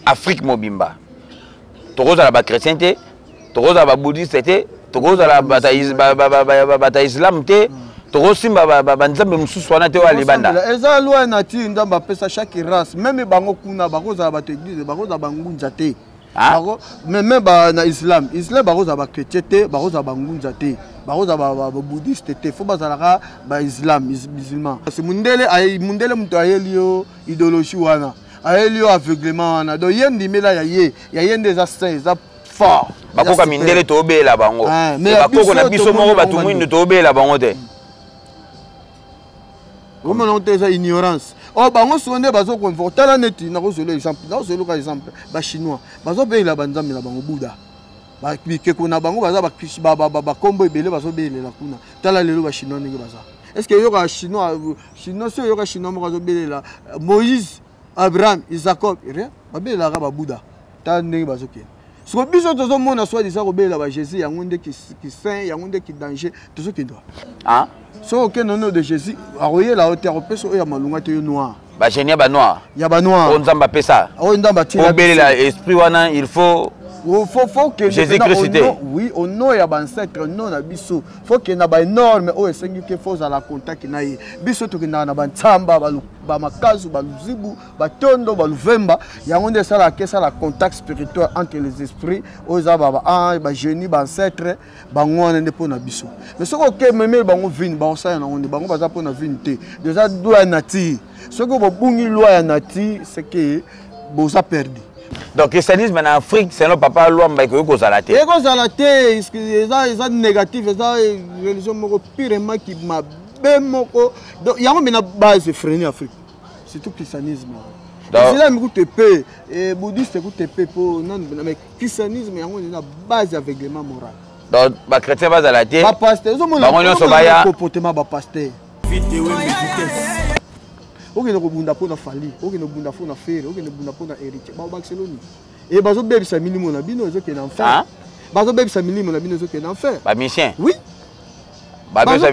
Afrique mobimba. Tokoza la ba chrétien te, tokoza la bouddhiste te, tokoza la bata islam te, tokosi ba nzambe mususu wana te wa libanda. Eza loi nature ndamba pesa chaque race, même bango kuna bakoza ba église, bakoza bangunza te. Même na islam, bakoza ba chrétien te, bakoza bangunza te. Bakoza ba bouddhiste te, faut bazalaka ba islam, musulman. C'est mundele muto ayelio idéologie wana. Ayelio aveuglement wana. Donc yendi mela ya yende za saint, za fort. Bakoka mindele to obela bango. Mais bakoko na biso moko batu mwindu to obela bango te. Comment on dit ça ignorance? Oh bango sonde bazo conforter la neti na ko solo exemple. Na solo ka exemple ba chinois. Bazo be la banzambe na bango Bouddha. Ba ke kuna bango baza ba kombo ebele bazo be la kuna. Tala lelo ba chinois ndenge baza. Est-ce que yoka chinois so yoka chinois mo bazo be la Moïse, Abraham, Isaac, rien. Ba be la ba Bouddha. Tala ndenge bazo ke. So biso tozo mona soit disa ko be la ba Jésus yango nde ki saint yango nde ki danger tozo ke doit. Ah so aucun nom de Jésus aroyer la hauteur au peso ya malunga te noir ba génie ba noir ya ba noir on nzamba pesa o ndamba ti la bela esprit wana il faut que Jésus Christ. Oui, au nom ya ba ancêtre non na biso faut que na ba énorme o esengi ke faut à la contact na ye biso to na ba ntsamba ba makazu ba luzibu ba tondo ba luvemba yango nde sala ke sala contact spirituel entre les esprits o za ba génie ba ancêtre ba ngwana nde pona biso mais soko ke memel bango vini ba osaya na onde bango baza pona vini te déjà loi nature soko bo bungi loi ya nature c'est que boza perdu. Donc, le christianisme en Afrique, c'est notre papa Luamba qui est Kozalate. Et Kozalate, c'est négatif, c'est une religion purement qui m'a bien moko. Donc, il y a une base freinée en Afrique. C'est tout le christianisme. C'est là que paix et bouddhiste que paix pour non mais christianisme il y a une base aveuglement moral. Donc, les chrétiens basent à la terre. Ba pasteur, comportement ba pasteur. Ok, nous bunda pour na fali, ok nous bunda pour na faire, ok nous bunda pour na héritier. Ba Barcelone. Et bazo bebi sa minimum na bino zo ke na enfer. Bazo bebi sa minimum na bino zo ke na enfer. Ba mission. Oui. Ba bebi sa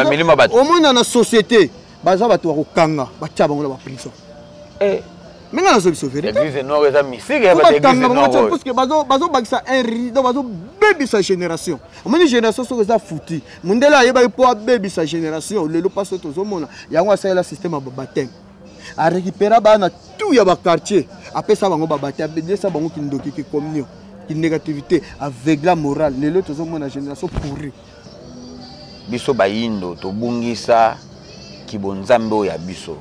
minimum ba. Au moins dans la société, bazo ba to ko kanga, ba tia bango ba prison. Mais na zo biso vérité. L'église noire est mystique, ba l'église noire. Parce que bazo ba sa un rideau, bazo bebi sa génération. Mon génération so za fouti. Mundela yeba po bebi sa génération, lelo paso to zo mona. Yango sa la système ba baptême. A récupérer bana tout ya ba quartier. Après ça bango ba baptême, de ça bango ki ndoki ki communion, ki négativité avec la morale. Lelo to zo mona génération pourrie. Biso ba yindo to bungisa ki bonzambe ya biso.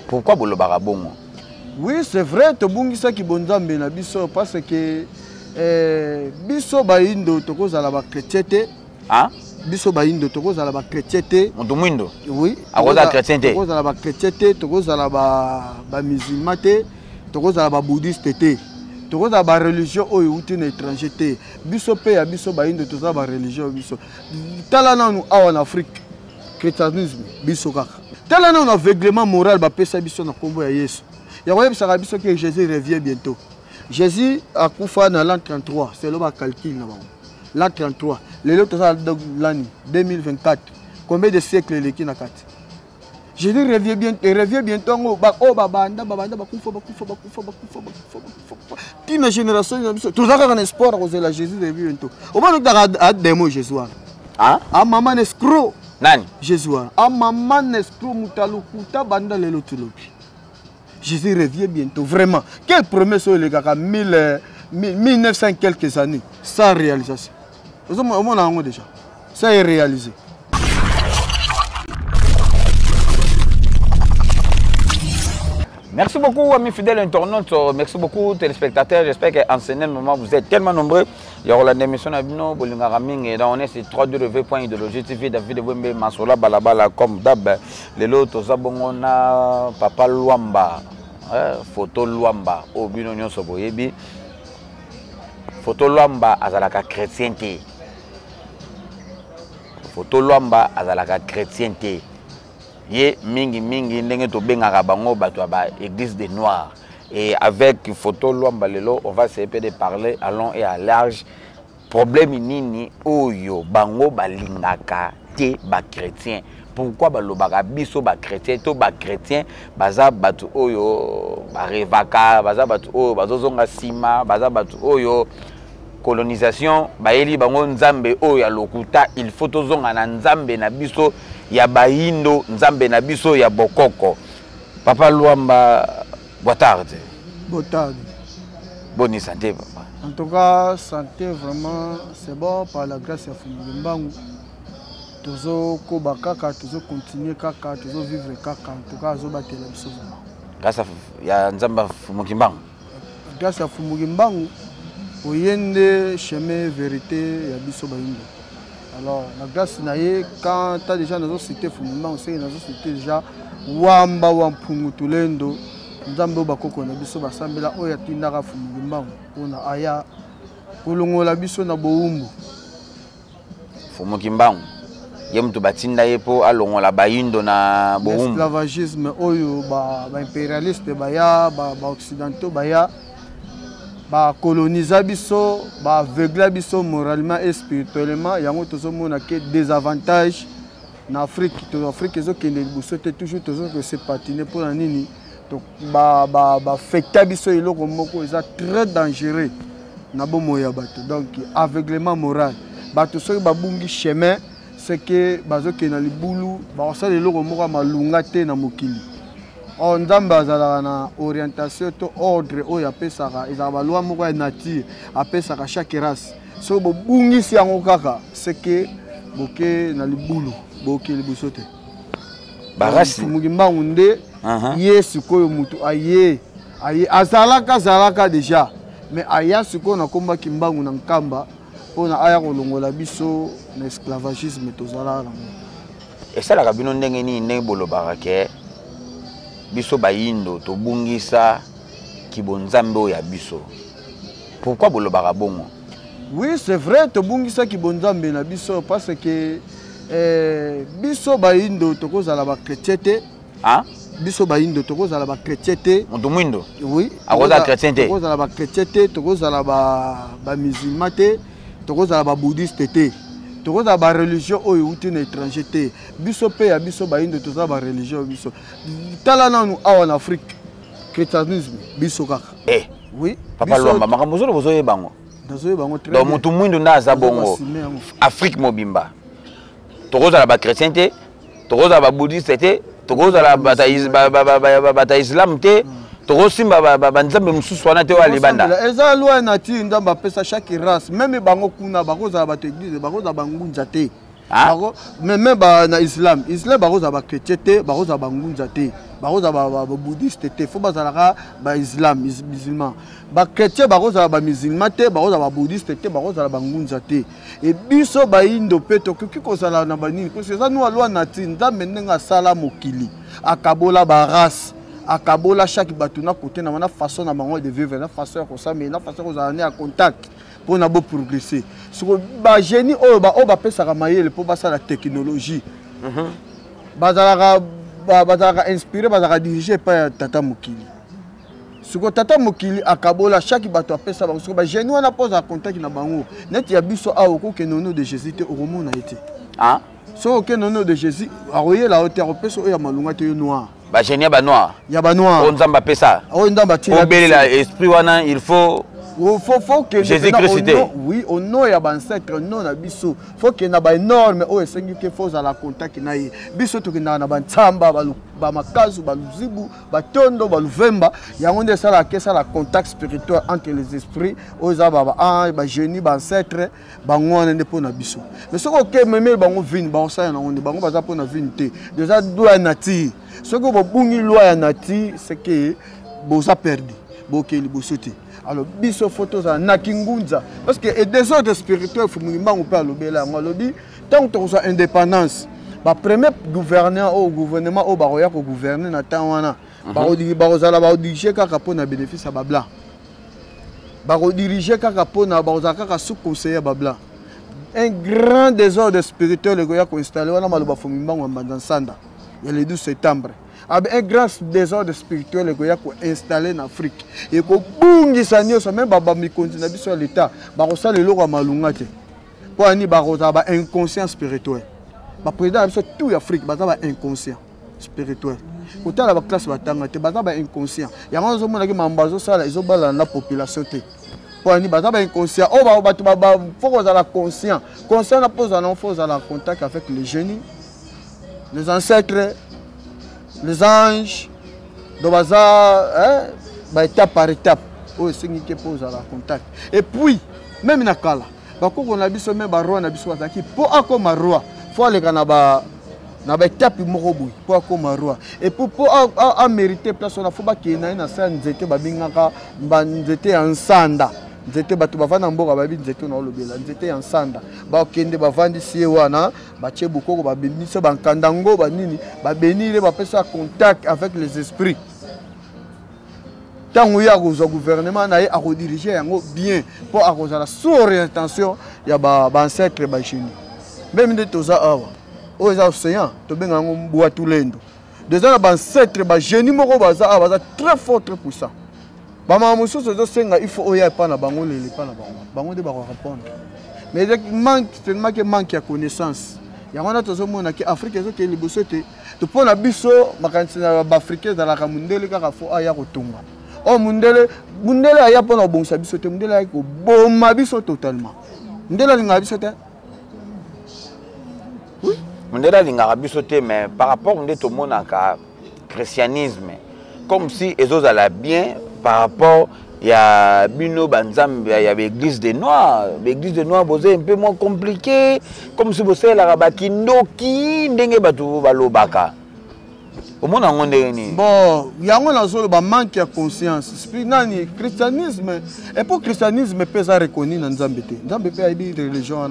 Pourquoi bolobaka bongo? Oui, c'est vrai, to bungisa ki bonzambe na biso parce que biso ba indo to ko zala ba chrétienté. Hein? Biso ba indo to ko zala ba chrétienté. Moto mwindo? Oui. A ko zala chrétienté. To ko zala ba chrétienté, to ko zala ba musulman te, to ko zala ba bouddhiste te. To ko zala ba religion oyo uti na étranger te. Biso pe ya biso ba indo to zala ba religion biso. Tala na nous en Afrique. Christianisme biso kaka. Tala na aveuglement moral ba pesa biso na kombo ya Yesu. Il y a que Jésus revient bientôt. Jésus a coupé dans l'an 33. C'est le calcul. L'an 33. L'année 2024. Combien de siècles il y a? Jésus revient bientôt. Une génération, tout ça un espoir que Jésus revient bientôt. Au moins, nous avons des mots Jésus. Ah, maman escroc. Nani? Jésus. Ah, maman escroc. Mutalukuta banda lelo tulopi. Jésus revient bientôt, vraiment. Quelle promesse les gars, 1900 quelques années, sans réalisation. On a déjà. Ça est réalisé. Merci beaucoup, amis fidèles internautes. Merci beaucoup, téléspectateurs. J'espère qu'en ce moment, vous êtes tellement nombreux. Il y aura l'émission à Bino, Bolingaraming, et on est sur www.idéologie.tv, David Wembe, Masola, Balabala, comme d'hab. Les lots, Zabongona, Papa Luamba, Photo Luamba, Obino Nyoso Boyebi. Photo Luamba, Azalaka chrétienté. Photo Luamba, Azalaka chrétienté. Ye mingi ndenge to bengaka bango bato ba église des noirs et avec photo Luamba lelo on va essayer de parler à long et à large problème nini oyo bango balingaka te ba chrétien pourquoi balobaka biso ba chrétien to ba chrétien baza batu oyo ba revaka baza batu oyo bazozonga sima baza batu oyo colonisation bayeli bango nzambe oyo ya lokuta il faut tozonga na nzambe na biso ya bayindo nzambe na biso ya bokoko. Papa Luamba, bonne tarde. Bonne tarde. Bonne santé, papa. En tout cas, santé vraiment, c'est bon par la grâce de Fumugimbangu. Toujours koba kaka, toujours continuer kaka, toujours vivre kaka. En tout cas, zoba télévision. Grâce à Nzamba Fumugimbangu. Grâce à Fumugimbangu, oyende chemin vérité ya biso bayindo. Alors, la grâce naie quand tu as déjà nous cité Fumugimbangu, c'est nous cité déjà Wamba Wampungu Tulendo. Nzambe bakoko na biso basambela oya tindaka Fumugimbangu pona aya kolongola biso na boumbu. Fumugimbangu ye mtu batinda yepo alongola bayindo na boumbu. Esclavagisme oyo ba impérialiste baya ba occidentaux baya ba colonisa biso ba aveugla biso moralement et spirituellement yango tozomona ke désavantage na Afrique to Afrique ezokende liboso te toujours que se patiner pour la nini. Donc, fekta biso eloko moko eza très dangereux na bomo ya bato. Donc, aveuglement moral. Bato soki babungi chemin, c'est que bazoke na libulu, basala eloko moko malunga te na mokili. On nzambe azalaka na orientation to ordre oyo apesaka, ezaka balwa moko ya nature, apesaka chaque race. So bobungisi yango kaka, c'est que boke na libulu, boke liboso te. Barasi Fumugimbangu nde ye sikoyo mutu aye azalaka déjà mais aya sikoyo na komba kimbangu na nkamba pona aya kolongola biso na esclavagisme tozala na esalaka bino ndenge nini ndenge bolobaka ke biso bayindo tobungisa kibonzambe oyo ya biso. Pourquoi bolobaka bongo? Oui, c'est vrai tobungisa kibonzambe na biso parce que biso bayindo tokozala ba chrétien te. Hein? Biso bayindo tokozala ba chrétien te. Mutu mwindo? Oui. Akoza chrétien te. Tokozala ba chrétien te, tokozala ba musulman te, tokozala ba bouddhiste te. Tokozala ba religion oyo uti na étranger te. Biso pe ya biso bayindo tozala ba religion biso. Tala nanu awa na Afrique. Christianisme biso kaka. Eh. Oui. Papa Luamba makambo zolo bozoye bango. Dazoye bango très. Donc mutu mwindo na za bongo. Afrique mobimba. Tokozala ba chrétien te, tokozala ba bouddhiste te, tokozala bata islam te, tokosimba ba nzambe mususu wana te wa libanda. Eza loi nature nzambe apesa chaque race, même bango kuna bakozala ba église, bakozala bangunza te. Même na islam bakozala ba chrétien te, bakozala bangunza te. Bakozala ba bouddhiste te, faut bazala ba islam musulman. Ba chrétien bakozala ba musulman te, bakozala ba bouddhiste te, bakozala bangunza te. Et biso bayindo pe tokoki kozala na banini parce que ça nous loi nature nzambe ndenga sala mokili akabola ba race akabola chaque bato na côté na mana façon na bango de vivre na façon ya kosamba na façon kozala na contact pour na bo progresser sur ba génie oyo ba pesaka mayele pour basala technologie bazalaka inspiré bazalaka dirigé par tata mokili. Siko tata mokili akabola chaque bato apesa bango siko ba génie wana pose contact na bango net ya biso awo ko ke nono de Jésus te oromona été. Ah so ke nono de Jésus aroye la hauteur opesa oya malunga te noir. Ba génie ba noir. Ya ba noir. On nzamba pesa. O nzamba ti. O belela esprit wana il faut faut que Jésus-Christ. Oui, au nom ya ancêtre non na biso. Faut que na ba énorme o esengi ke faut la contact na ye. Biso to ke na ba ntsamba ba makazu ba luzibu ba tondo ba luvemba yango nde sala kesa la contact spirituel entre les esprits o za ba génie ba ancêtre ba ngwana nde pona biso. Mais ce que même bango vini ba osaya na onde bango baza pona vini te. Déjà loi nature. Ce que bo bungi loi nature c'est que boza perdu. Bokeli bosote. Alors, biso photos à Nakingunza. Parce que les désordres spirituels, il faut que l'obéla. On dit, tant que tu as indépendance, le premier gouverneur au gouvernement au baroya pour gouverner na tawana. Baro dirigé baro diriger kaka pona bénéfice à babla. Baro diriger kaka pona baro kaka sous conseiller babla. Un grand désordre spirituel le goya ko installé wana maloba fumimbango mbanzansanda. Il y a le 12 septembre. Un grand désordre spirituel qui est installé en Afrique. Et que bungisa nyonso même baba mikonzi na biso l'état ba kosala eloko malunga te. Po ani ba kozaba inconscient spirituel. ba président biso tout Afrique baza ba inconscient spirituel côté la classe batanga te baza ba inconscient yango zo mona ki mambazo sala izo bala na population te pour ni baza ba inconscient o ba batu ba faut que la conscient na pose non faut la contact avec les génies les ancêtres les anges do baza ba étape par étape o singi ke pose la contact et puis même na kala ba ko na biso même ba roi na biso bataki pour akoma roi faut aller na ba étape moko boui pour akoma roi et pour a mériter place on a faut ba kena na sa nzete ba bingaka ba nzete ya nsanda nzete batu bavanda mboka ba bi nzete na olobela nzete ya nsanda ba kende bavandi sie wana ba tie bukoko ba bimisa ba nkandango ba nini ba benire ba pesa contact avec les esprits tant il y a un gouvernement na a rediriger yango bien pour à la sous orientation ya ba ancêtre ba chini même de toza awa o za océan to benga ngo mbwa tulendo déjà ba ancêtre ba génie moko baza awa très fort très puissant ba mamusu zo senga il faut oya pa na bango lele pa na bango de ba répondre mais il manque tellement que manque ya connaissance yango na tozo mona ki Afrique zo ke liboso te to pona biso makanisi na ba africain za la kamundele kaka fo aya kotunga oh mundele aya pona bongsa biso te mundele ay ko boma biso totalement mundele linga biso te oui mundele linga biso te mais par rapport à tout monde ka christianisme comme si ezos ala bien par rapport il y a bino banzam il y a l'église des noirs c'est un peu moins compliqué comme si vous savez la rabaki ndoki ndenge batu balobaka. Bon, il y a un manque de conscience. Le christianisme, et pour le christianisme, peut être reconnu dans Nzambe. Nzambe peut être une religion.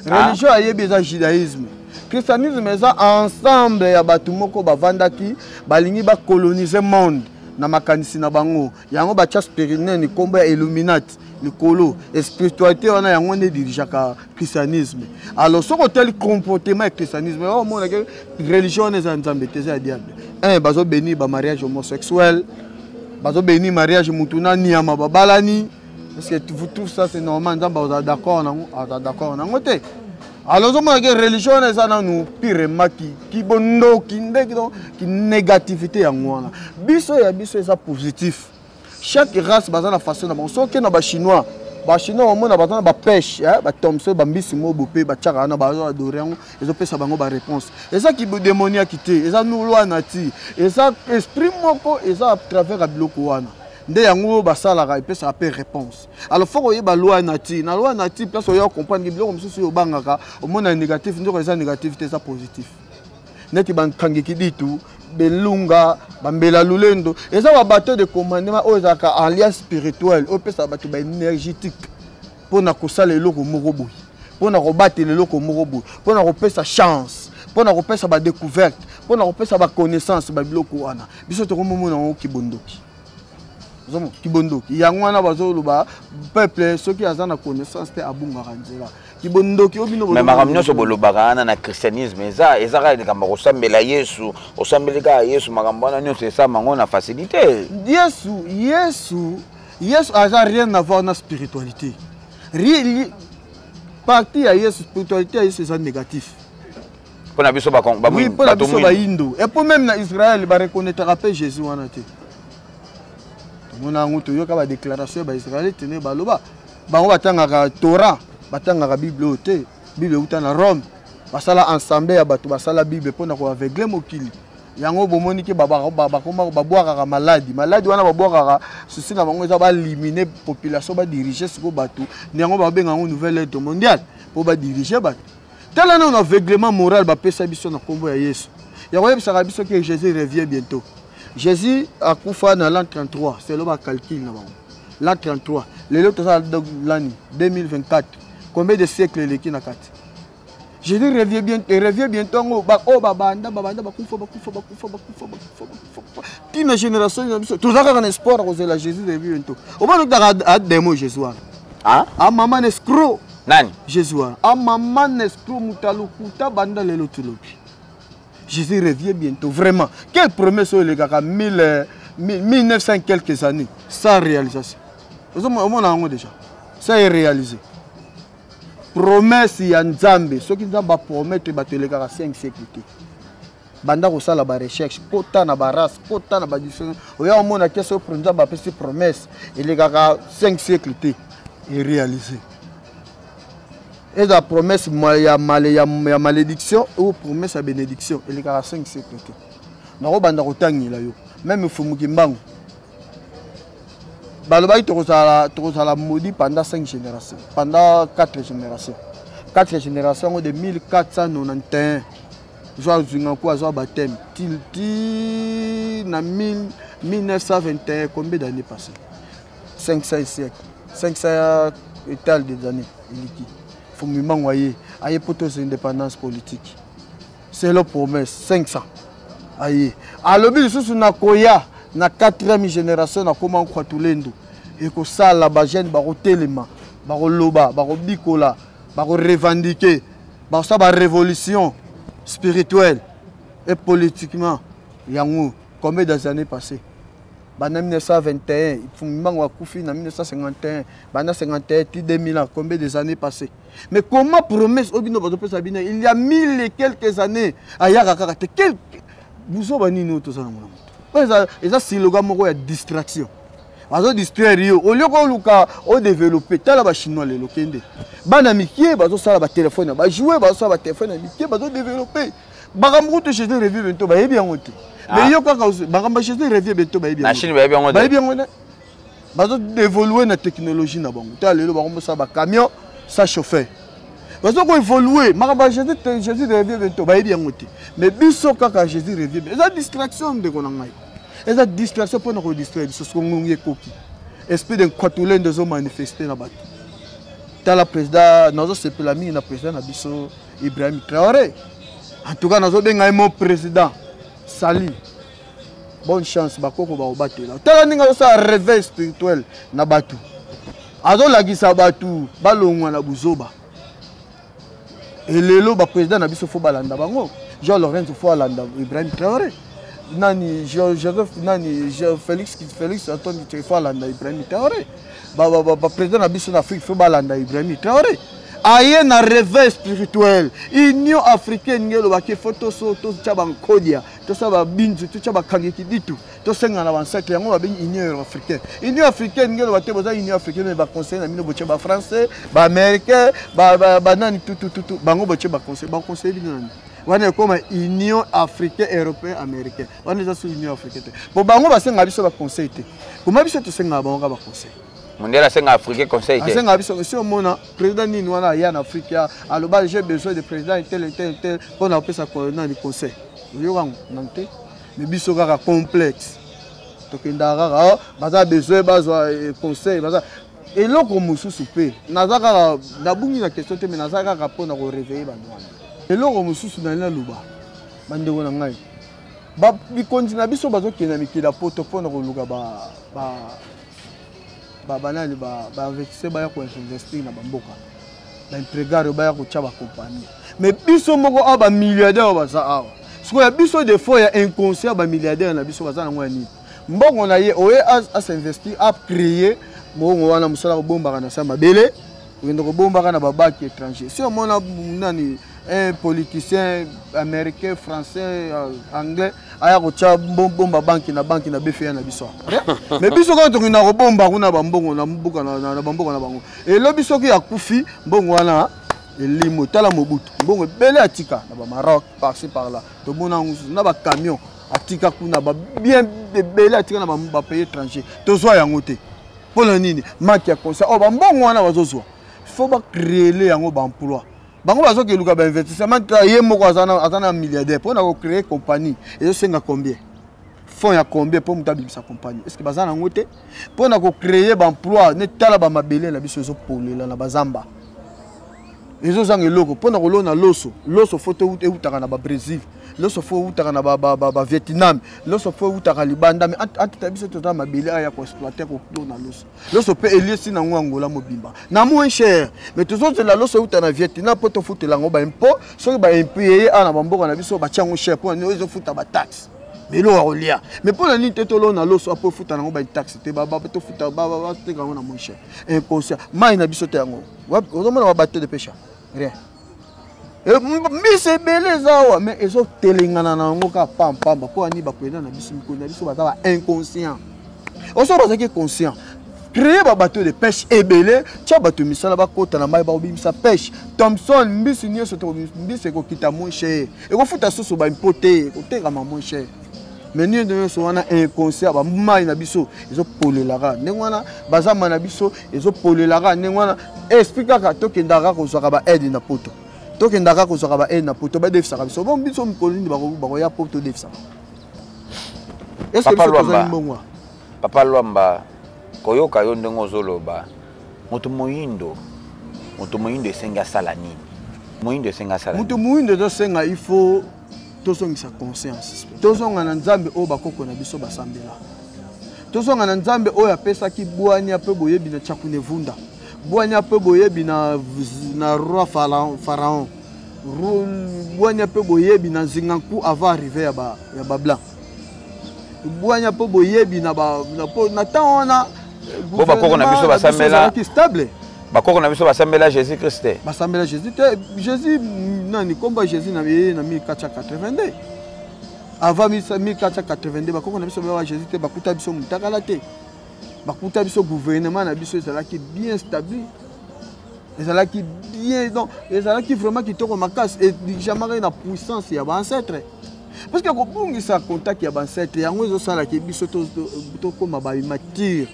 La religion est le judaïsme. Le christianisme est ensemble de Batumoko, Bavandaki, Balingi, coloniser le monde. Na makanisi na bango yango ba spirituel ni komba illuminati likolo spiritualité wana yango ne dirijaka christianisme alors ce côté comportement christianisme oh mon que religion les nzambe te za diable bazo béni ba mariage homosexuel bazo béni mariage mutuna niama babalani est-ce que vous trouvez ça c'est normal nzamba vous êtes d'accord nango te alors on a que religion les ana nous pire maki ki bondo ki ndeki ki négativité ya ngwana biso ça positif chaque race baza la façon na so ke na ba chinois on mona baza na ba pêche ba tomso ba mbisi mo bopé ba tchaka na bazo adorer ils ont pesa bango ba réponse et ça qui démoniaque té et ça nous loi nati et ça esprit moko et ça à travers biloko wana nde yango basalaka epesa pe réponse alors faut koyeba loi nati na loi nati place oyo comprendre biloko mosusu yo bangaka omona négatif ndoko eza négativité eza positif neti bankangiki ditu belunga bambela lulendo eza ba bateau de commandement oyo ezaka alliance spirituelle opesa bato ba énergétique pona kosala eloko moko boyi pona kobatela eloko moko boyi pona kopesa chance pona kopesa ba découverte pona kopesa ba connaissance ba biloko wana biso to komona ngo kibondoki zomo kibondoki yango wana bazoloba peuple ceux qui azana connaissance te abunga kanzela kibondoki obino mais makamnyo so bolobaka na christianisme eza ka likamba kosambela Yesu osambeleka Yesu makambo wana nyo c'est ça mango na facilité Yesu a rien à voir na spiritualité rien partie à Yesu spiritualité c'est négatif pour na biso ba oui pour na biso ba indo et pour même na Israël ba reconnaître rappel Jésus wana te mon angoto yoka ba déclaration ba Israël tenez baloba bango batangaka Torah batangaka Bible te Bible uta na Rome basala ensemble ya bato basala Bible pona ko aveugle mokili yango bomoni ke baba babwaka maladie wana babwaka souci na bango eza ba éliminer population ba diriger siko bato yango ba benga ngo nouvelle ordre mondiale pour ba diriger bato tellement on aveuglement moral ba pesa biso na kombo ya Yesu yango yebisaka biso que Jésus revient bientôt. Jésus a Koufa dans l'an 33, c'est le calcul là-bas. L'an 33, l'année 2024, combien de siècles les qui n'a pas? Jésus revient bientôt. Oh, babanda, Koufa. Qui ma génération, tout ça a un espoir à la Jésus revient bientôt. Au moins, nous avons des mots Jésus. Ah, maman escroc. Nani? Jésus. Ah, maman escroc, mutalukuta, banda le lotulopi. Jésus revient bientôt, vraiment. Quelle promesse les gars, 1900 quelques années, sans réalisation. Au moins, déjà, ça est réalisé. promesse ya Nzambe soki Nzambe promettre bateleka 5 siècles banda ko sala ba recherche kota na ba race kota na ba différence oya omona keso pronza ba pesi promesse eleka 5 siècles et réalisé et la promesse ya malédiction ou promesse ya bénédiction eleka 5 siècles na ko banda ko tangila yo même fumuki mbangu balobaki tokozala maudit pendant 5 générations pendant 4 générations 4 générations de 1491 joa zunga ko azwa baptême na 1921 combien d'années passées 500 siècles 500 étals des années iliki fumuki waye aye poto indépendance politique c'est la promesse 500 aye alobi susu na koya na 4e génération na koma kwa tulendo et ko sala ba jeune ba rotelema ba loba ba bikola ba revendiquer ba sa ba révolution spirituelle et politiquement yango combien d'années passées bana 1921 fumbango wa kufi na 1951 bana 51 ti 2000 ans combien des années passées mais comment promesse obino ba pesa bina il y a 1000 et quelques années ayaka kaka quelques buzo bani no to sana mona eza siloga moko ya distraction bazo distraire yo au lieu ko luka o développer tala ba chinois le lokende bana mikie bazo sala ba téléphone ba jouer bazo sala ba téléphone mikie bazo développer bakambu to chez revue bento ba yebi yango te mais yo kaka bakambu chez revue bento ba yebi yango na chine ba yebi yango ba yebi yango ne bazo évoluer na technologie na bango tala lelo bakombo sa ba camion sa chauffeur bazo ko évoluer makambu Jésus revue bento ba yebi yango te mais biso kaka Jésus revue eza distraction de konangai eza distraction pour nous distraire ce qu'on ngongé koki esprit d'un kwatulé de zo manifester na bato tala président nazo sepela mingi na président na biso Ibrahim Traoré en tout cas nazo benga mon président Sali bonne chance bakoko ba obatela tala ninga ça réveil spirituel na bato azo lagisa bato balongwa na buzoba elelo ba président na biso fo balanda bango Jean Lorenzo fo balanda Ibrahim Traoré nani Joseph nani Félix Antoine Tshisekedi Ibrahim Traoré ba président na biso na Afrique fo balanda Ibrahim Traoré aye na réveil spirituel Union africaine ngelo ba ke photo so to tshaba nkodia to saba binzu to tshaba kangeki ditu to senga na bansacre yango ba bengi Union africaine ngelo ba te boza Union africaine ba conseil na mino boche ba français ba américain ba nani tout bango boche ba conseil binani wana koma Union africaine européenne américaine wana za Union africaine bo bango basenga biso ba conseil te kuma biso to senga bango ba conseil mondial senga africain conseil te senga biso si on mona président ni wana ya en Afrique aloba j'ai besoin de président tel pour na pesa ko na ni conseil yo wangu nante mais biso kaka complexe to kenda kaka baza besoin bazwa conseil baza eloko mususu pe nazaka na bungi na question te mais nazaka kaka pona ko réveiller bandu eloko mususu na luba bandeko na ngai ba bikondi na biso bazokena mikila poto pona koluka ba banani ba investisseur ba ya ko investir na bamboka ba entregar ba ya ko tshaba compagnie mais biso moko aba milliardaire baza awa siko ya biso des fois ya inconscient ba milliardaire na biso baza na ngwa ni mbongo na ye oye as investir a créer mbongo wana musala ko bomba na samba bele ngendo ko bomba na babaki étranger si on mona nani un politicien américain, français, anglais, aya ko tcha bomba banki na BFA na biso. Mais biso quand on a bomba kuna bambongo na mbuka na bambongo na bango. Et lo biso ki akufi mbongo wana elimo tala mobutu. Mbongo bele atika na ba Maroc par-ci par-là. To mona na ba camion atika kuna ba bien bele atika na ba pays étranger. To zo yango te. Pona nini? Maki ya konsa o bambongo wana bazozwa. Faut ba créer yango ba emploi. Bango bazo ke luka ba investissement ye moko azana milliardaire pour na créer compagnie et je sais combien fonds ya combien pour mutabisa compagnie est-ce que bazana ngote pour na créer ba emploi ne tala ba mabele na biso zo polela na bazamba ezo zanga loko pour na kolona loso photo utaka na ba Brésil loso fo utaka na ba Vietnam loso fo utaka libanda mais anta biso to ta mabele aya ko exploiter ko na loso pe eliesi na Angola mobimba na moins cher mais tous autres la loso utana na Vietnam pour to futa lango ba impôt so ba impayé ana bamboka na biso ba tiango cher pour no ezo futa ba taxe mais lo akolia mais pour la nite to lo na lo so po futa nango ba taxi te ba to futa ba te kango na mon cher inconscient mai na biso te yango ozomona ba bateau de pêche rien mais c'est belé ça mais ezo telengana nango ka pam pam po ani ba kwenda na biso mikolo na biso ba inconscient oso ba ki conscient créer ba bateau de pêche ebelé tia bateau misala ba kota na mai ba obimisa pêche Thomson mbisi nyoso to mbisi ko kita mon cher e ko futa soso ba importer ko tenga ma mon cher mais nous devons wana inconscient ba mai na biso ezo polelara ndengwana bazama na biso ezo polelara ndengwana explique ka to kendaka ko soka ba aide na poto to kendaka ko soka ba aide na poto ba defisa ka biso bon biso mkolini ba ko ya poto defisa est-ce que biso Papa Luamba koyoka yo ndenge ozoloba moto moyindo esenga sala nini moyindo esenga sala moto moyindo tosenga il faut tozongisa conscience tozonga na nzambe oyo bakoko na biso basambela tozonga na nzambe oyo apesaki bwanya mpe boyebi na Tchakunevunda bwanya mpe boyebi na roi pharaon bwanya mpe boyebi na Zinganku avant arrivé ya ba blanc bwanya mpe boyebi na temps wana bo bakoko na biso basambela stable bakoko na biso basambela Jésus Christ basambela Jésus nani komba Jésus na 1482 avant 1482 bakoko na biso ba Jésus te bakuta biso mutakala te bakuta biso gouvernement na biso ezalaki bien stable ezalaki bien donc ezalaki vraiment kitoko makasi et jamais na puissance ya ba ancêtre parce que ko bungisa contact ya ba ancêtre yango ezosala ki biso to koma ba mature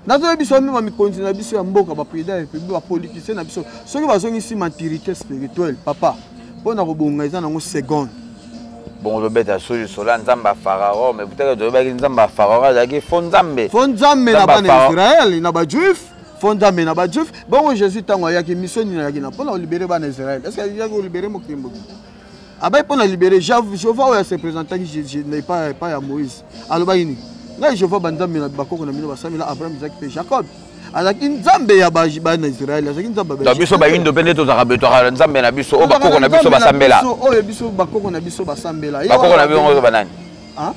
nazo biso même mi continue biso ya mboka ba président république ba politicien na biso soki bazongisi maturité spirituelle papa pona ko bonga eza nango seconde bon le bête sur sola nzamba pharaon mais peut-être de ba nzamba pharaon zaki fonzambe na ba Israël na ba juif fonzambe na ba juif bon Jésus tango yaki mission ni yaki na pona libérer ba Israël est-ce que yaki libérer mokimbo abai pona libérer Jéhovah oya se présenter qui n'est pas ya Moïse aloba ini na Jéhovah banzambe na bakoko na mino basamela Abraham Isaac et Jacob azaki nzambe ya ba na Israël azaki nzambe ba biso ba indo pende to zaka beto nzambe na biso o bakoko na biso basambela oyo biso bakoko na biso basambela bakoko na biso banani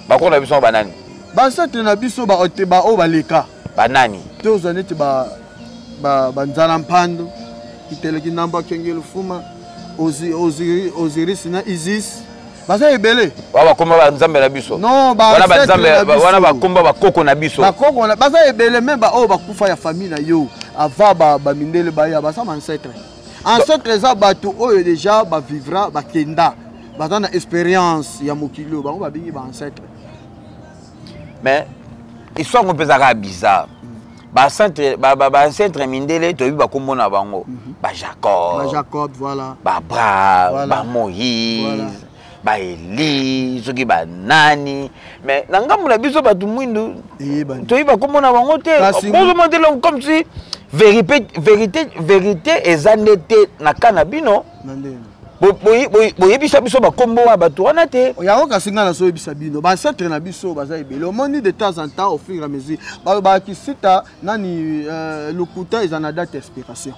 bakoko na biso banani bansete na biso ba oteba o baleka banani to zaneti ba nzala mpando iteleki namba kengelo fuma Osiris na Isis baza ebele baba komba ba nzambe na biso non wana ba nzambe wana bakomba bakoko na biso bakoko na baza ebele même ba o bakufa ya famille na yo ava ba mindele ba ya basa ancêtre za bato oyo déjà ba vivra ba kenda baza na expérience ya mokilo bango ba bingi ba ancêtre mais histoire ngo pezaka bizarre ba centre mindele to biba komona bango ba Jacob voilà ba ba Moïse ba Eli soki ba nani mais na ngambo na biso batu mwindu to biba komona bango te bozo mondelo comme si vérité ezandete na kana bino boyebisa biso bakombo wa bato wana te yango kasi nga na so yebisa bino bacentre na biso baza ebele omoni de temps en temps au fur et à mesure bakisita nani lokuta eza na date expiration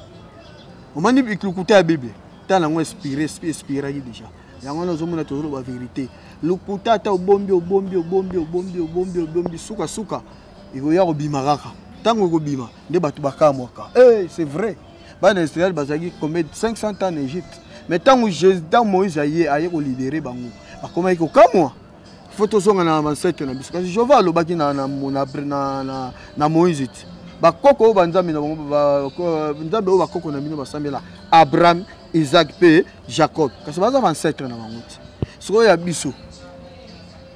omoni lokuta ya bible ta nango expiraki déjà yango nazomona tozoloba vérité lokuta ata obombi suka ekoya kobima kaka ntango ekobima nde bato bakamwaka c'est vrai bana Israël bazalaki combien 500 ans en Égypte mais tant Moïse aye ko libérer bango bakoma iko kamwa faut tozonga na ancêtre na biso kasi Jéhovah alobaki na Moïse bakoko banzambe na nzambe o bakoko na bino basambela Abraham Isaac pe Jacob kasi baza ancêtre na bango siko ya biso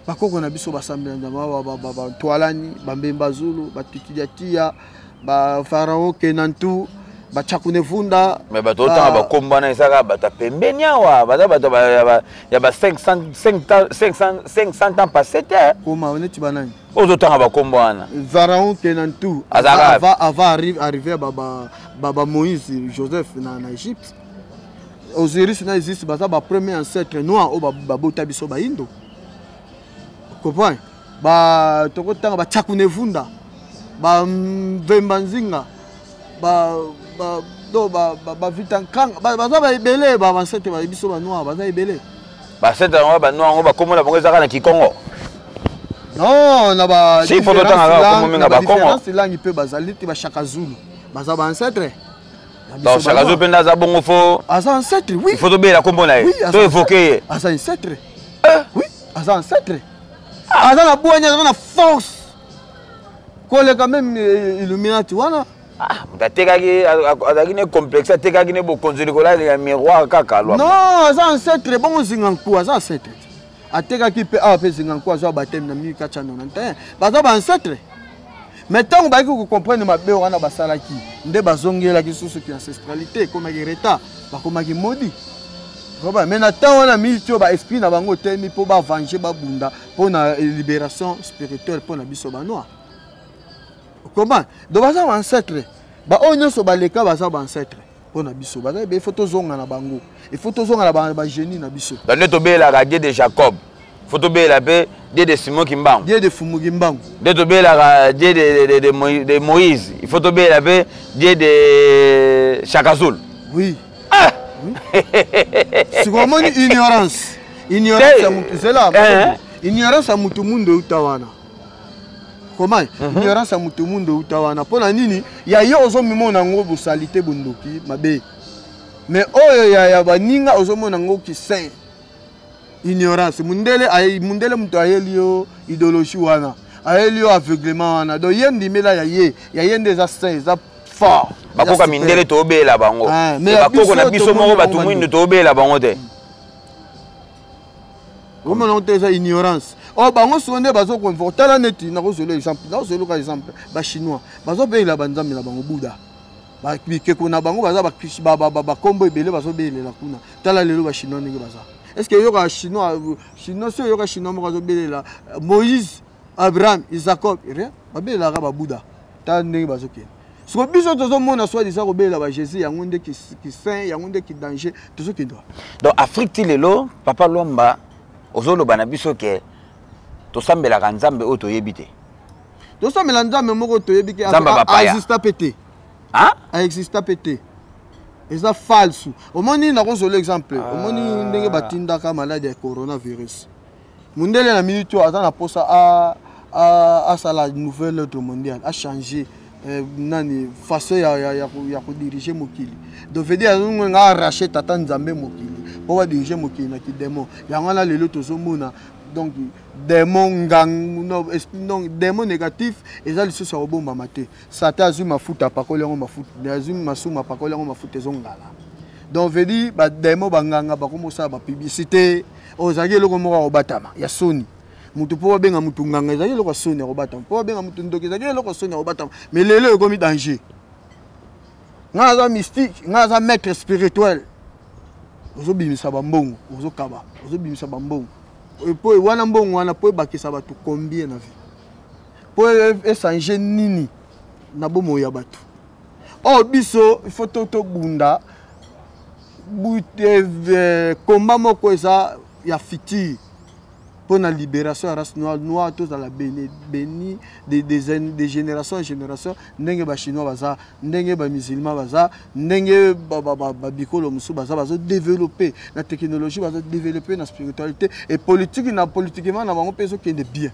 bakoko na biso basambela ba toalani bambemba zulu batikiatia ba Pharaon Kenantu ba Tchakunevunda mais bato tanga bakomba na isaka bata pembeni awa bata ya ba 500 ans passé te koma oneti banani ozo tanga bakomba wana Pharaon Kenantu avant arriver baba Moïse Joseph na Égypte Osiris na Isis bata ba premier ancêtre noir o babota biso ba indo comprends ba tokotanga ba Tchakunevunda ba Mvembanzinga ba vitankanga baza ba ebele ba ancêtre ba biso ba noir baza ebele Basete on va non on va comment la bango ezaka na Kikongo. Non, na ba si photo tanga comme menga ba Kongo. C'est là il peut bazali ti ba Chaka Zulu. Baza ba ancêtre. Donc Chaka Zulu penda za bongo fo. Asa ancêtre oui. Il faut tomber la combo là. To évoquer. Asa ancêtre. Oui, asa ancêtre. Asa na boanya na force. Kole quand même Illuminati wana. Ah, mutateka azaki ne complexe ateka ki ne bo konzeli kola ya miroir kaka lwa. Non, asa ancêtre bon zinganku asa ancêtre. Ateka ki pe a pe zinganku asa batem na 1491. Baza ba ancêtre. Mais tant que vous comprenez ma béo wana basalaki, nde bazongela ki susu ki ancestralité comme Gereta, ba comme ki modi. Mais na tant wana militio ba esprit na bango temi po ba venger ba bunda pour na libération spirituelle pour na biso banoa. Comment? Donc baza ba ancêtre. Ba onyo so ba leka baza ba ancêtre. Pour na biso baza be photo zonga na bango. Et photo zonga na ba génie na biso. Dans le tobé la radier de Jacob. Photo bé la paix Dieu de Simon Kimbangu. Dieu de Fumu Kimbangu. Dieu de Moïse. Il faut tomber la paix Dieu de Chaka Zulu. Oui. Ah oui. C'est vraiment une ignorance. Ignorance à mutu. C'est là. Ignorance à mutu mundo utawana. Comment? Ignorance à mutu mundo utawana. Pour la nini, il y a yo ozo mimo na ngo salité bundoki mabe. Mais oyo ya baninga ozo mo na ngo ki saint. Ignorance. Mundele mutu ayelio idéologie wana. Ayelio aveuglement wana. Donc yendi mela ya yende za saint za fort. Bakoka mindele to obela bango. Mais bakoko na biso moko batu mwindu to obela bango te. Comment on dit ça ignorance? Oh bango sonde bazo ko tala neti na ko solo exemple. Na solo ka exemple ba chinois. Bazo be la banzambe la bango Bouddha. Ba ke ko na bango baza ba kombo ebele bazo be la kuna. Tala lelo ba chinois ndenge baza. Est-ce que yoka chinois c'est yoka chinois mo bazo be la Moïse, Abraham, Isaac, rien. Ba be la ba Bouddha. Tala ndenge bazo ke. Ce que biso tozo mona soit disant ko be la ba Jésus yangonde ki saint yangonde ki danger tozo ke doit. Donc Afrique ti lelo papa Lomba ozolo bana biso ke to sambela kanzambe oto yebite. To sambela nzambe moko to yebike exista pété. Hein? Exista pété. Et ça false. Au moins ni na ko solo exemple. Au moins ni ndenge batinda ka maladie ya coronavirus. Mundele na minute aza na posa a sala nouvelle ordre mondial a changer nani façon ya ko diriger mokili. Donc veut dire nga arracher tata nzambe mokili. Pour va diriger mokili na ki démon. Ya ngana lelo tozo mona donc démon gang no démon négatif et ça le sur robomba maté. Satan azuma futa pakole ngo mafuta. Azuma masuma pakole ngo mafuta ezongala. Donc veut dire ba démon banganga ba komosa ba publicité ozaki loko moko obatama ya soni. Mutu po benga mutu nganga ezaki loko soni obatama. Po benga mutu ndoki ezaki loko soni obatama. Mais lelo ekomi danger. Nga za mystique, nga za maître spirituel. Ozo bimisa bambongo, ozo kaba, ozo bimisa bambongo. Po wana mbongo wana po bakisa batu combien na vie. Po esanger nini na bomo ya batu. Oh biso il faut to bunda. Combat moko eza ya fiti pour la libération de la race noire tous dans la béni des générations en génération ndenge ba chinois baza ndenge ba musulmans baza ndenge ba bikolo musu baza développer la technologie baza développer la spiritualité et politique na politiquement na bango peso qui est bien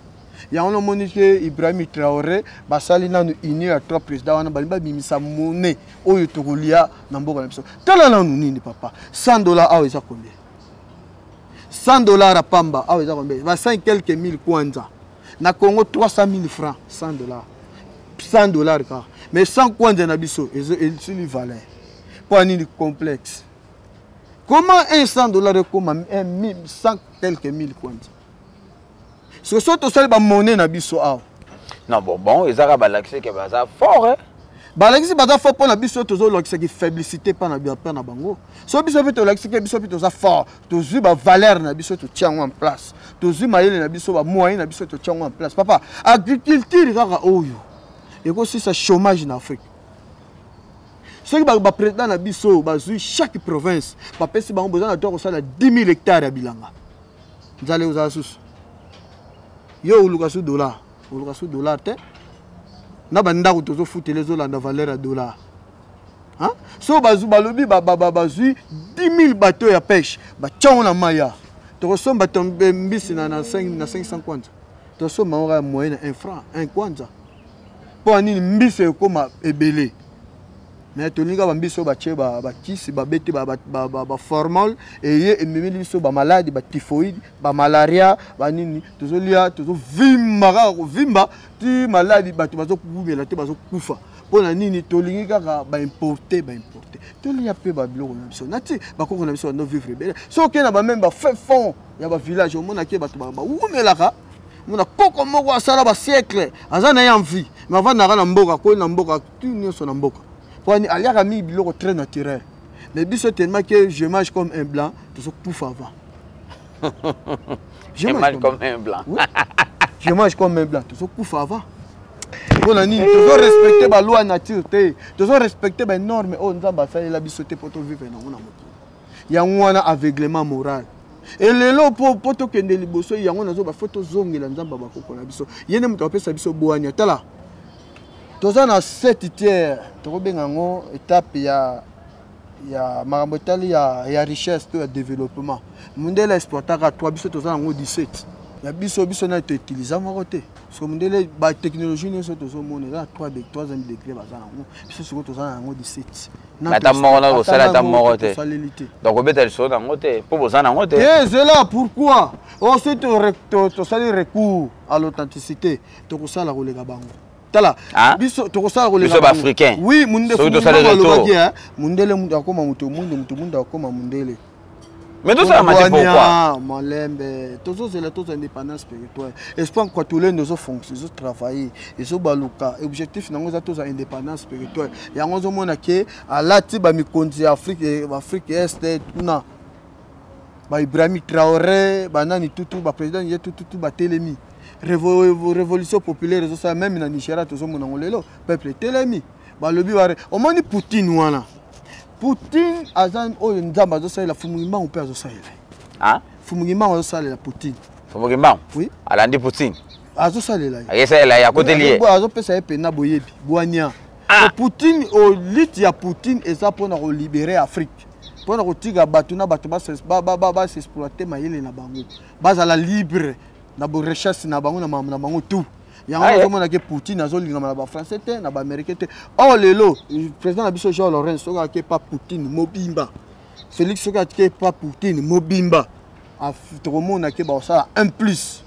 ya on monique Ibrahim Traoré basali nanu uni à trois présidents wana balimba bimisa monnaie oyo tokolia na mboka na biso tala nanu nini papa $100 awa eza combien $100 à Pamba, ah oui, ça 5 quelques mille kwanza. Na Congo 300 000 francs, $100. $100 car. Mais 100 kwanza na biso, ils sont les valeurs. Pour un complexe. Comment un $100 comme 100 quelques mille kwanza? Ce sont tous les monnaie na biso ah. Non bon, ils ont l'accès que baza fort hein. Balexi baza fort pour la biso tozo l'accès qui faiblité pas na bango. So biso pe to l'accès que biso pe to za fort, to zu ba valeur na biso to tient en place. To zu mayele na biso ba moyen na biso to tient en place. Papa, agriculture kaka oyo. Et aussi ça chômage en Afrique. Ce qui ba président na biso ba zu chaque province, ba pesi bango besoin de ça 10 000 hectares à Bilanga. Nzale oza sus. Yo ulukasu dollar te. Na banda ko tozo futé les la valeur à dollar. Hein? So bazou balobi bazui 10 000 bateaux ya pêche, ba tchao na maya. tokosomba tombe mbisi na 500 kwanza tosomba ngora moyenne 1 franc 1 kwanza po nini mbisi ekoma ebele mais tolinga ba mbiso ba che ba kisi ba beti ba formal et ememeli biso ba maladie ba typhoïde ba malaria ba nini tozolia vimba ti maladie ba bazo kubela te bazo kufa pona nini tolingi kaka ba importer tolia pe ba biloko na biso nati ba koko na biso no vivre belle so ke na ba même ba fait fond ya ba village au mona ke ba umelaka mona koko moko asala ba siècle azana ya envie mais avant na mboka ko na mboka tu nyoso na mboka Pour aller mis biloko très naturel. Mais biso tellement que je mange comme un blanc, tout ça pouf avant. Je mange comme un blanc. Oui. Je mange comme un blanc, tout ça pouf avant. Pour la nuit, tu dois respecter la loi nature, tu dois respecter les normes. Oh, nous avons fait la bisoté pour vivre dans mon amour. Il y a un aveuglement moral. Et les lots pour te kende liboso, il y a un autre photo zong et la nzamba bakoko na biso. Il y a un autre appel sa biso boania. Tala. Toza na 7 tiers, tobenga ngo étape ya marambotali ya richesse to ya développement. Mundele exploitaka 3 biso toza ngo 17. Ya biso na to utiliser mo côté. So mundele ba technologie ne so tozo mona na 3e degré bazana ngo. Biso siko toza ngo 17. Na tammo na osala tammo côté. Donc obeta le so na ngote, po bozana ngote. Et c'est là pourquoi on se to sali recours à l'authenticité. To ko sala ko lega bango. Tala, biso tokosala kolela africain. Oui, munde mundele munde akoma muto akoma mundele. Mais tout ça m'a dit pourquoi? Malembe, tous les autres indépendance spirituelle. Espoir quoi tous les nous fonctionner, nous travailler, et so baluka, objectif nango za tous indépendance spirituelle. Ya ngozo mona ke alati ba mikonzi Afrique Est tuna. Ba Ibrahim Traoré, ba nani tutu ba président yetu tutu ba telemi. Révolution populaire, ça même na Nigeria, tout le monde peuple telemi. Bah le biware, on m'a dit Poutine wana. Poutine azan o nzamba zo sala fumugima on peut zo sala. Ah? Fumugima zo sala la Poutine. Fumugima? Oui. Alandi Poutine. Azo sala la. Ayesa la ya côté lié. Azo pesa e pena boyebi. Boania. Poutine au lit ya Poutine et ça pour nous libérer Afrique. Pour nous tiga batuna batuma ba s'exploiter mayele na bango. Baza la libre. Na bo recherche na bango na bango tout. Yango comme on a que Poutine azolinga na ba français te na ba américain te. Oh lelo, président na biso Jean Laurent soka ke pas Poutine mobimba. Félix soka ke pas Poutine mobimba. A tout monde na ke ba ça un plus.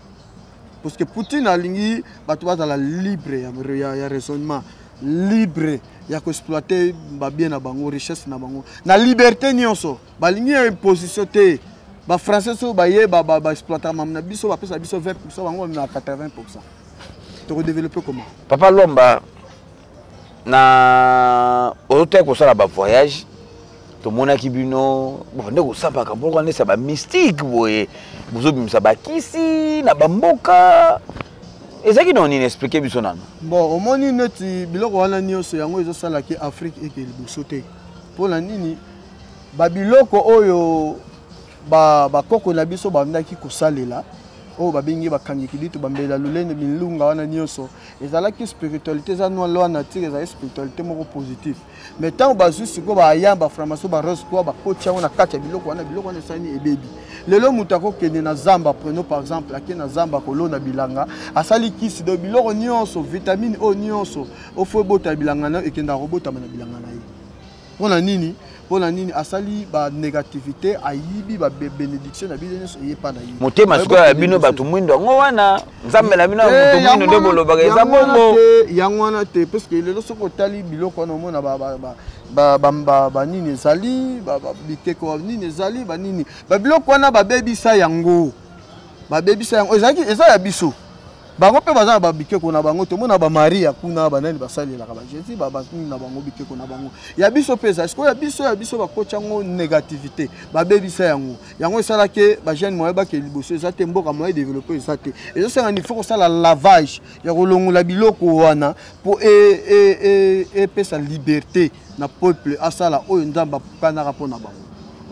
Parce que Poutine alingi bato ba la libre ya raisonnement libre ya ko exploiter ba bien na bango richesse na bango. Na liberté nyonso, ba lingi position te. Les Français sont exploités na biso ba pesa biso 20% bango na 80%. Tu redévelopper comment? Papa Lomba na hôtel ko sala ba voyage to mona kibino bon ndeko samba ka boko ne sa ba mystique boye bozo bimisa ba kisi na ba mboka ezaki non inexpliqué biso nano. Bon, au moni neti biloko wana nyoso yango ezo sala ki Afrique et que liboso te. Pour la nini ba biloko oyo ba koko na biso ba ndaki ko salela o ba bingi ba kangiki ditu ba mbela lulene milunga wana nyoso ezala ki spiritualité za no lwa na tire za spiritualité moko positif mais tant ba juste ko ba yamba framaso ba rose ko ba kocha wana kati biloko wana sani ebebi lelo mutako kene na zamba prenons par exemple akena na zamba kolona bilanga asali kisi do biloko nyonso vitamine o nyonso o fo bota bilanga na ekenda robota na bilanga na ye pona nini asali ba négativité ayibi ba bénédiction na biso eye pa na yi motema siko ya bino batu mwindo ngo wana nzambe na bino mutu mwindo nde boloba ke za bongo yango wana te parce que lelo soko tali biloko na mona ba nini ezali ba bikeko nini ezali ba nini ba biloko wana ba bebisa yango ezaki eza ya biso bango pe baza ba bikeko na bango to mona ba Maria kuna ba nani basalela ka ba Jésus ba nini na bango bikeko na bango ya biso pesa siko ya biso ba kocha ngo négativité ba bebisa yango esala ke ba jeune moye ba ke liboso ezate mboka moye développer ezate ezo senga ni faut sala lavage ya kolongola biloko wana pour pesa liberté na peuple asala oyo nzamba kanaka pona bango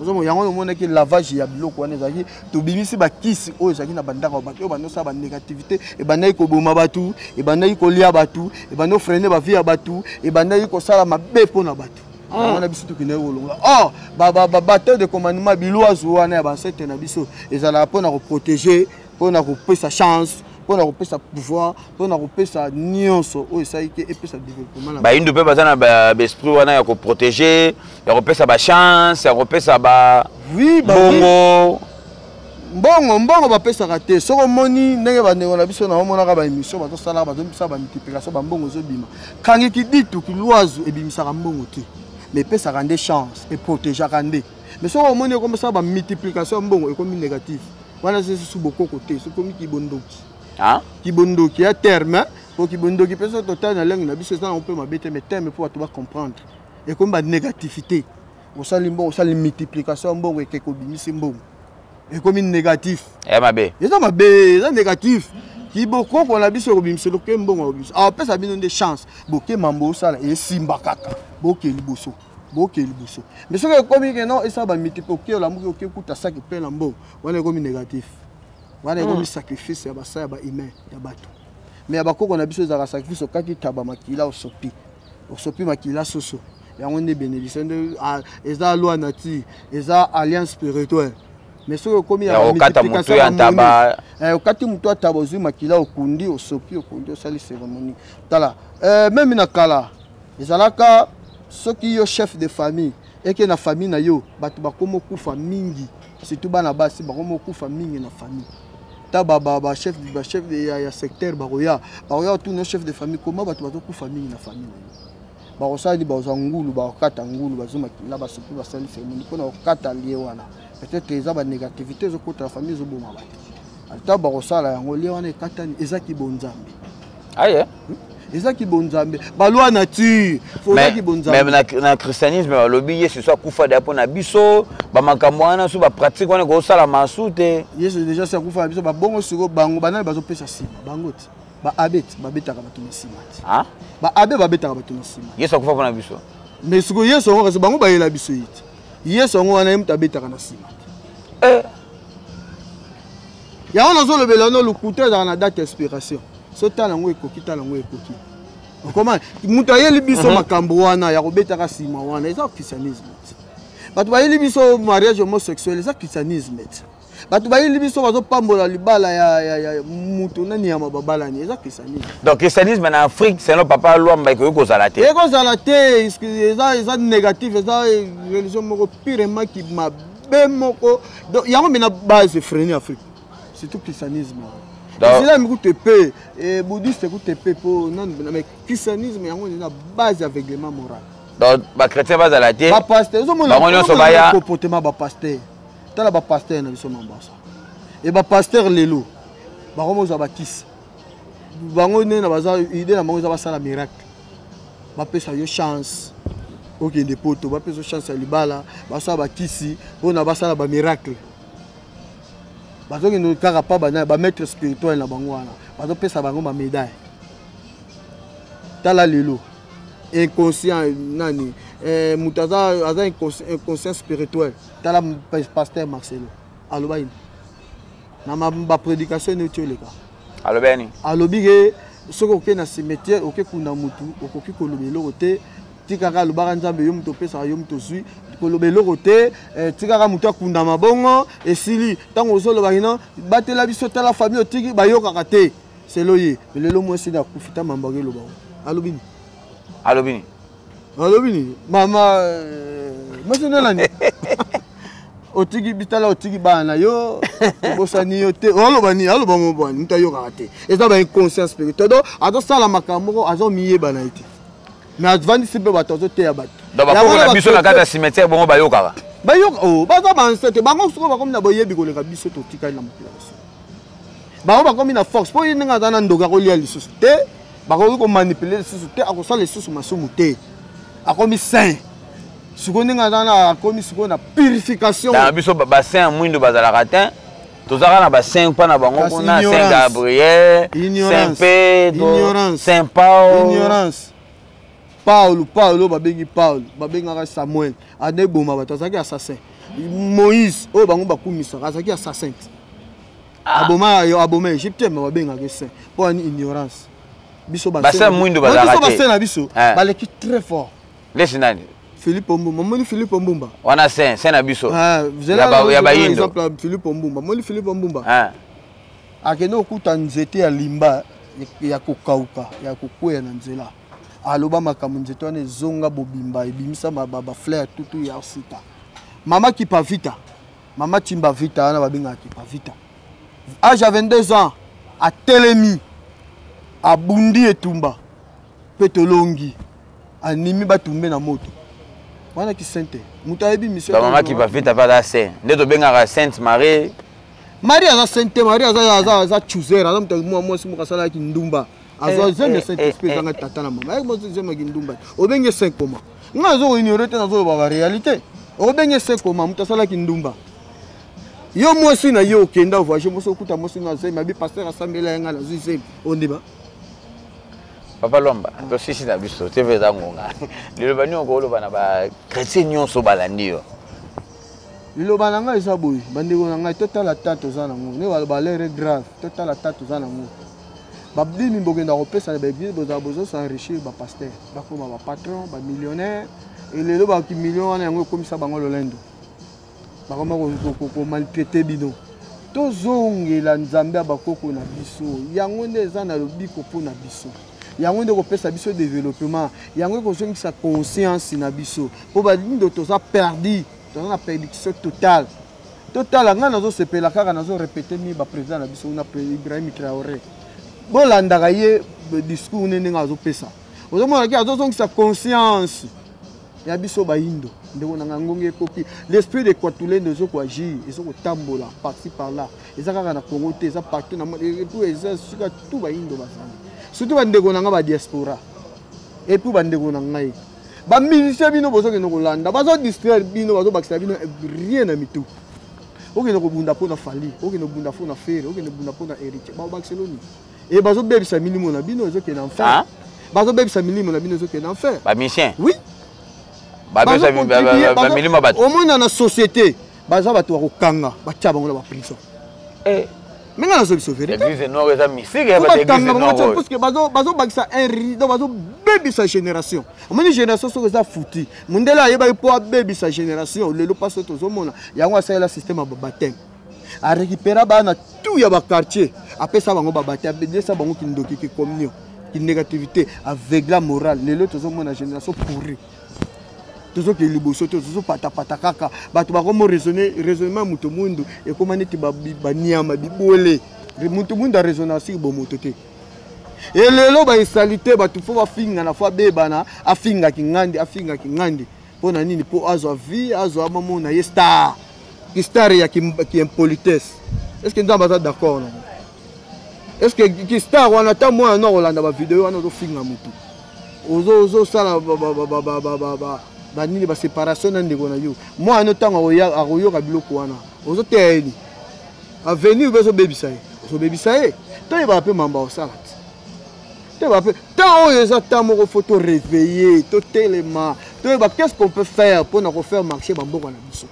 ozomo yango omona ke lavage ya biloko wana ezaki to bimisi ba kisi oyo ezaki na bandaka bato bando sa ba négativité e bandai ko boma batu e bandai ko lia batu e bando freiner ba vie ya batu e bandai ko sala mabe pona batu on a biso to kine wolonga oh bateau de commandement biloazo wana ya bancêtre na biso ezala pona ko protéger pona ko pesa chance pona ko pesa pouvoir pona ko pesa nyonso o esaike e pesa développement ba indu pe bazana ba esprit wana ya ko protéger ya ko pesa ba chance ya ko pesa ba oui bongo mbongo bapesaka te soko moni ndenge bandeko na biso na omonaka ba émission bazosala bazobisa ba multiplication ba mbongo zobima kangi kiditu kilwazo ebimisaka mbongo te mais pesaka nde chance et protégeaka nde mais soko moni comme ça ba multiplication mbongo ekomi négatif wana c'est sous beaucoup côté c'est comme kibondoki kibondoki à terme pour kibondoki pesa total na langue na biso ça on peut mabete mais terme pour toi comprendre et comme ba négativité osali mbongo osali multiplication mbongo ekeko bimisi mbongo et comme négatif. Eh mabé. Et ça mabé, ça négatif. Qui beaucoup qu'on a vu sur le bim, c'est le que bon. Après ça vient des chances. Beaucoup mambo ça et simba kaka. Beaucoup le bosso. Beaucoup le bosso. Mais ce que comme que non et ça va multiplier l'amour qui coûte à ça qui peine lambo. On est comme négatif. On est comme sacrifice ya basa ya ba humain ya bato. Mais ya bako qu'on a vu sur la sacrifice au cas qui taba makila au sopi makila soso. Ya on est bénédiction de eza loi nati, eza alliance spirituelle. Mais ce que comme il y a multiplication au kati muto ataba ozu makila okundi osopi okundi osali cérémonie tala même na kala ezalaka soki yo chef de famille et que na famille na yo bato bakomo kufa mingi surtout bana basi bakomo kufa mingi na famille ta baba chef de ya secteur baroya tout no chef de famille comment bato kufa mingi na famille na yo bakosali bazangulu bakata ngulu bazuma kila basopi basali cérémonie pona okata lié wana peut-être eza ba négativité zo contre la famille zo boma bato ata bakosala yango lié wana ekatani eza ki bonzambe aye eza ki bonzambe balwa nature foza ki bonzambe même na christianisme lobi yesu so kufa da pona biso ba makambo wana so ba pratique wana ko sala masute yesu déjà ça kufa biso ba bongo siko bango banana bazo pesa sima bango ti ba abet ba betaka bato mesima ti ba abe ba betaka bato mesima yesu kufa pona biso mais siko yesu ngo kasi bango ba yela biso yiti yesu ngo wana yemta betaka na sima ya on zo lobela no lukuta za na date inspiration so tala ngo ekoki comment muta yeli biso makambo wana ya kobetaka sima wana eza christianisme bato bayeli biso mariage homosexuel eza christianisme bato bayeli biso bazo pambola libala ya mutu nani ya mababala ni eza christianisme donc christianisme en Afrique c'est non papa lwamba ko kozala te eza négatif eza religion moko pirement qui mabe moko donc yango mena base freiner Afrique c'est tout christianisme islam écoute peu et bouddhiste écoute peu pour non mais christianisme yango eza base aveuglement moral donc ba chrétien bazala te ba pasteur zo mona comportement ba pasteur tala ba pasteur na biso mambasa et ba pasteur lelo ba komo za bakisi bango ne na baza idée na bango za basala miracle ba pesa yo chance OK de poto ba pesa chance ya libala basala bakisi bona basala ba miracle bazoki no kaka pa bana ba maître spirituel na bango wana bazo pesa bango ba médaille tala lelo inconscient nani mutaza aza inconscient spirituel tala pasteur Marcelo alobaini na ma prédication ne toleka alobeni alobige soko ke na cimetière oke kuna mutu okoki kolobelo rote tikaka lobaka nzambe yo muto pesa yo muto zui kolobelo rote tikaka mutu akunda mabongo esili tango ozoloba ino batela biso tala famille otiki bayokaka te selo ye lelo mwesi na kufita mambage loba alobini mama mwesi nani otiki bitala otiki bana yo bosani yo te aloba mo bwana nta yo kate eza ba inconscience spirituelle donc azo sala makambo azo miye bana ite mais advani sipe bato azo te ya bato donc ba na biso na kata cimetière bongo bayoka oh baza ba ancêtre bango soko ba comme na boyebi kolenga biso to tika na mokila biso bango ba comme na force po yinga za na ndoka ko lia lisusu te bako ko manipuler lisusu te akosala lisusu masumu te akomi saint Sukoninga na komi suko na purification. Na biso ba saint mwindo bazalaka te. Tozaka na ba saint pa na bango kuna Saint Gabriel, Saint Pedro, Saint Paul. Ignorance. Paulo babengi Paul, babenga Samuel. Ane boma batazaki assassin. Moïse o bango bakumisa azaki assassin. Aboma Égyptien babenga ke saint. Pour une ignorance. Biso ba saint mwindo bazalaka te. Biso ba saint na biso baleki très fort. Lesinani. Philippe Mbumba, moi Philippe Mbumba. On a c'est Nabiso. Vous avez un exemple Philippe Mbumba, moi Philippe Mbumba. Akeno okuta nzete ya limba ya kokauka, ya kokwea na nzela. Aloba makambo nzete wana ezonga bobimba ebimisa ba fleur tutu ya sita. Mama qui pas vita. Mama Timba vita ana babenga qui pas vita. Âge à 22 ans, à Telemi, à Bundi et Tumba, Petolongi, à Nimi Batumbe na moto. Wana ki sente. Mutaebi monsieur. Maman qui pas vita pas la saint. Ndeto benga Sainte Marie. Marie a sainte Marie a chuzera, a muta moi simu kasala ki ndumba. Azo zeme sainte esprit zanga tata na mama. Ai mo zeme ki ndumba. Obenge 5 koma. Ngazo ignorer te nazo ba réalité. Obenge 5 koma mutasala ki ndumba. Yo mwasi na yo kenda voyage moso kuta mosi na zeme bi pasteur asambela nga na zise ondiba. Papa Lomba, to sisi na biso te veza ngonga. Lelo bani okolo bana ba chrétien nyonso balandi yo. Liloba na ngai eza boye bandeko na ngai totala tata oza nango ne balere grave totala tata oza nango babimi bokenda kopesa baeglise bozosenrichir bapaster bakoma bapatron bamillionnaire elelo bakimillion wana yango ekomisa bango lolendo bakoma komaltraite bino tozongela nzambe ya bakoko na biso yango nde eza na lobiko mpo na biso yango nde kopesa biso développement yango ekozongisa conscience na biso mpo balindo toza perdi dans la prédiction totale. Total, on a se pela kaka nazo répéter mi ba président na biso na Ibrahim Traoré. Bon landaka ye discours nene ngazo pesa. Ozo mona ki azo sa conscience. Ya biso ba indo. Ndeko na ngonge kopi. L'esprit de Kwatulendo zo ko agir, ezo ko tambola par-ci par-là. Eza kaka na Congo te, eza partout na et puis eza suka tout ba indo basana. Surtout ba ndeko na nga ba diaspora. Et puis ba ndeko na ngai. Ba musicien bino bozo ke no kolanda bazo distraire bino bazo bakisa bino rien na mitu oke no kobunda pona fali oke no bunda pona fere oke no bunda pona héritier ba Barcelone et bazo bebisa milimo na bino ezo ke na enfer bazo bebisa milimo na bino ezo ke na enfer ba musicien oui ba milimo ba au monde na société bazo bato ko kanga ba tia bango na ba prison mais nga nazo biso vérité l'église non eza mystique ba église non parce que bazo bakisa un rideau bazo bebisa génération omoni génération soko eza fouti mundela yeba po bebisa génération lelo paso tozomona yango asala système ya baptême a récupérer bana tout ya ba quartier apesa bango ba baptême bedesa bango kindoki ki communion ki négativité avec la morale lelo tozomona génération pourrie tozo ke liboso tozo pata kaka bato bakomo raisonnement muto mundu e koma neti ba niama bibole muto mundu a raisonner bo moto te et lelo ba isalite bato fo ba finga na fo bebana afinga ki ngandi pona nini po azo vie azo mamo na ye star ki star ya ki impolitesse est-ce que ndamba za d'accord non est-ce que ki star wana ta moi na Rolanda ba vidéo wana zo finga mutu ozo sala ba nini ba séparation na ndeko na yo moi ano tanga akoyoka biloko wana ozo teni avenir beso bebisa ye to yeba pe mamba osala te ba pe tant oyo eza ta moko photo réveiller to telema to yeba qu'est-ce qu'on peut faire pour na ko faire marcher ba mboko na biso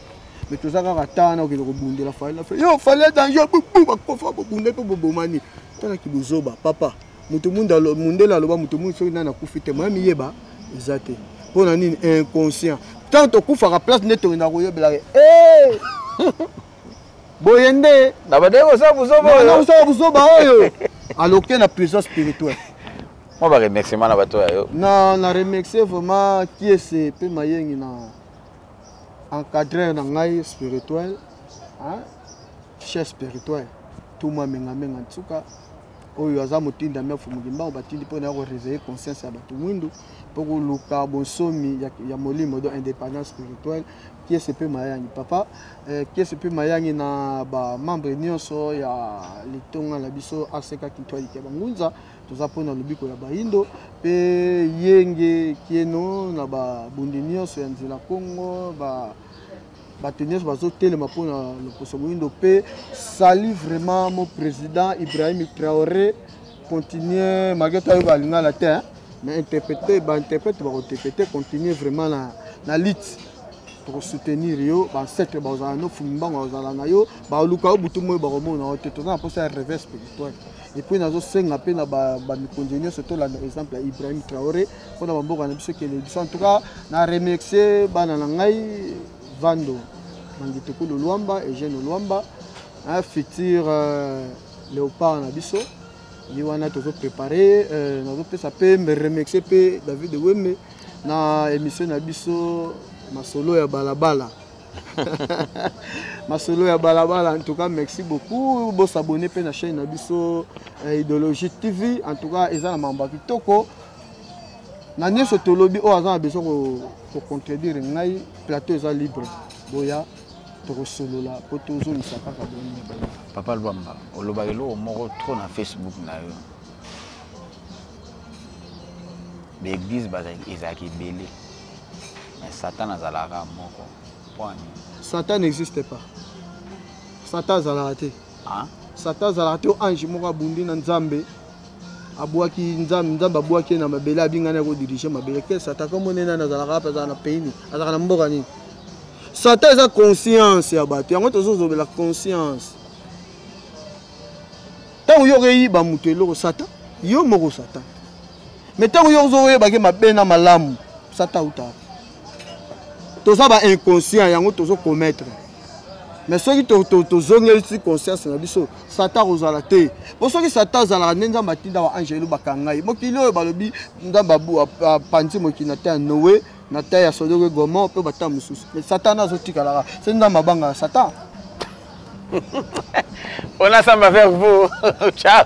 mais to za kaka tana okelo ko bundela fa yo fallait danger bu ba ko fa bunde to bobomani tana ki buzoba papa mutu mundela loba mutu mundu so na kufite mami yeba ezate pona nini inconscient tant to kufa ka place neto na ko yobela boyende na badeko sa buzoba oyo aloke na prison spirituelle. Moi ba remerciement na bato yo na remercier vraiment qui est pe mayengi na encadreur na ngai spirituel chef spirituel tout moi menga tsuka oyo aza motinda mefu mugimba batindi pona ko réveiller conscience ya bato mwindu pour luka bonsomi ya molimo de indépendance spirituelle qui est pe mayangi papa qui est pe mayangi na ba membre nyonso ya litonga la biso aseka kitwali ke bangunza toza pona lobiko ya baindo pe yenge kieno na ba bundi nyonso ya nzela Congo ba tenir bazo telema pona loposo mwindo pe sali vraiment mon président Ibrahim Traoré continuer mageta yo balinga la terre mais interpréter ba interprète ba interpréter continuer vraiment na lutte pour soutenir yo ancêtre bazala no fumbango bazala na yo ba luka obutu moyo ba komona te to na posa reverse spirituel et puis nazo senga pe na ba mikonjenyo surtout la exemple ya Ibrahim Traoré pona bamboka na biso kele en tout cas na remercier bana na ngai Vando Mangiteko Luamba et Jeune Luamba un futur léopard na biso ni wana tozo préparer nazo pe ça peut me remercier pe David Wemme na émission na biso Masolo ya balabala. Masolo ya balabala, en tout cas merci beaucoup. Vous s'abonner à la chaîne na biso Idéologie TV. En tout cas, ils ont mamba kitoko. Na nyeso tolobi o azan besoin ko contredire ngai plateau est libre. Boya to solo la po to zo misaka ka boni. Papa Luamba, olobakelo moko trop na Facebook na yo. L'église est belé. Mais Satan a zalara moko. Satan n'existe pas. Satan a zalaté. Hein? Satan a zalaté au ange moko bundi na nzambe. Abouaki nzambe abouaki na mabele abingana ko diriger mabele ke Satan comme on est na zalaka pa na pays azaka na mboka ni. Satan a conscience ya bato. Yango tozo la conscience. Tant yo reyi ba mutelo Satan, yo moko Satan. Mais tant que vous avez bagé ma peine à ma lame, ça t'a ou tard. Tout ça va inconscient, il y a un autre commettre. Mais ceux qui ont conscience, ça t'a aux alatés. Pour ceux qui s'attendent à la nenda matinda wa Angelo Bakangai, moi qui le balobi ndambabu a panti moi qui n'atteint Noé, n'atteint à Sodore Goman, on peut battre mon souci. Mais Satan n'a pas de c'est ndambabanga Satan. On a ça à faire vous. Ciao.